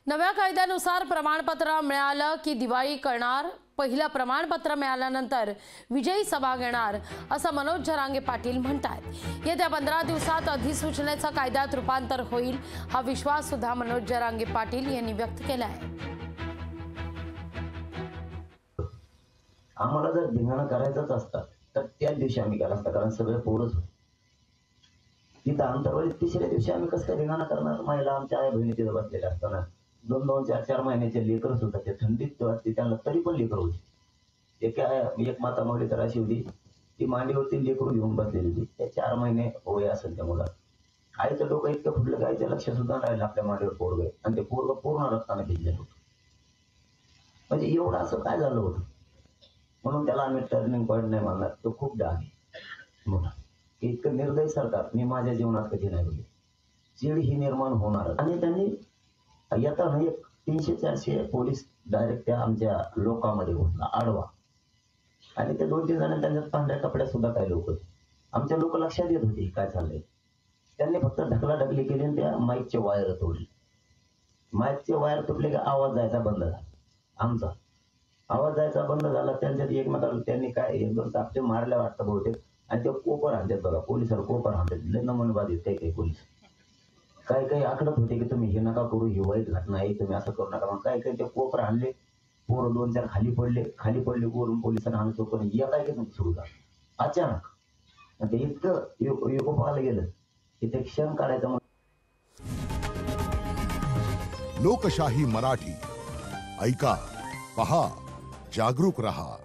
नव्या कायद्यानुसार प्रमाणपत्र मिळालं की दिवाळी करणार, पहिलं प्रमाणपत्र मिळाल्यानंतर विजयी सभा घेणार असं मनोज जरांगे पाटील म्हणतात। येत्या 15 दिवसात अधिसूचनेचं कायद्यात रूपांतर होईल, हा विश्वास सुद्धा मनोज जरांगे पाटील यांनी व्यक्त केला आहे। आम्हाला जर धिंगाणा करायचाच असता तर त्याच दिवशी आम्ही केला असता, कारण सगळे पोरच तिथं अंतर्वाळीत तिसऱ्या दिवशी आम्ही कसं काय धिंगाणा करणार। महिला आमच्या आई बहिणी तिथं बसलेल्या असताना 2-2, 4-4 महिन्याचे लेकरच होतात, ते थंडीत वाटते त्यांना, तरी पण लेकर होती। एक माता मावली तर अशी होती, ती मांडीवरती लेकरू घेऊन बसलेली होती, त्या 4 महिने वय असेल त्या मुलाला। आईचं डोकं इतकं फुटलं की आईचं लक्ष सुद्धा राहिलं आपल्या मांडीवर पोरगं, आणि ते पोरगं पूर्ण रक्ताने भिजलेलं होतं। म्हणजे एवढं असं काय झालं होतं, म्हणून त्याला आम्ही टर्निंग पॉईंट नाही मानणार। तो खूप डाग आहे मोठा, इतकं निर्दयी सरकार मी माझ्या जीवनात कधी नाही बघितलं। चीड ही निर्माण होणार, आणि त्यांनी येताना एक 300-400 पोलीस डायरेक्ट त्या आमच्या लोकांमध्ये घुसला आडवा, आणि ते 2-3 जण त्यांच्यात पांढऱ्या कपड्यात सुद्धा काही लोक होते। आमच्या लोक लक्षात येत होती काय चाललंय, त्यांनी फक्त ढकलाढकली केली आणि त्या माईकचे वायर तोडले। माईकचे वायर तुटले की आवाज जायचा बंद झाला, आमचा आवाज जायचा बंद झाला। त्यांच्यात एकमेकाला त्यांनी काय 1-2 चापटे मारल्या वाटतं बहुतेक, आणि ते कोपर आणतात बघा, पोलिसाला कोपर आणतात, लय नमनबाधित काही पोलीस काही आकडत होते की तुम्ही हे नका करू, ही वाईट घटना आहे, तुम्ही असं करू नका। मग काही ते कोपर आणले, पोरं 2-4 खाली पडले वरून पोलिसांना आणतो, पण एकाएकी सुरू झालं अचानक, ते इतकं युगोपाला गेलं की ते क्षण काढायचं। लोकशाही मराठी ऐका, पहा, जागरूक रहा।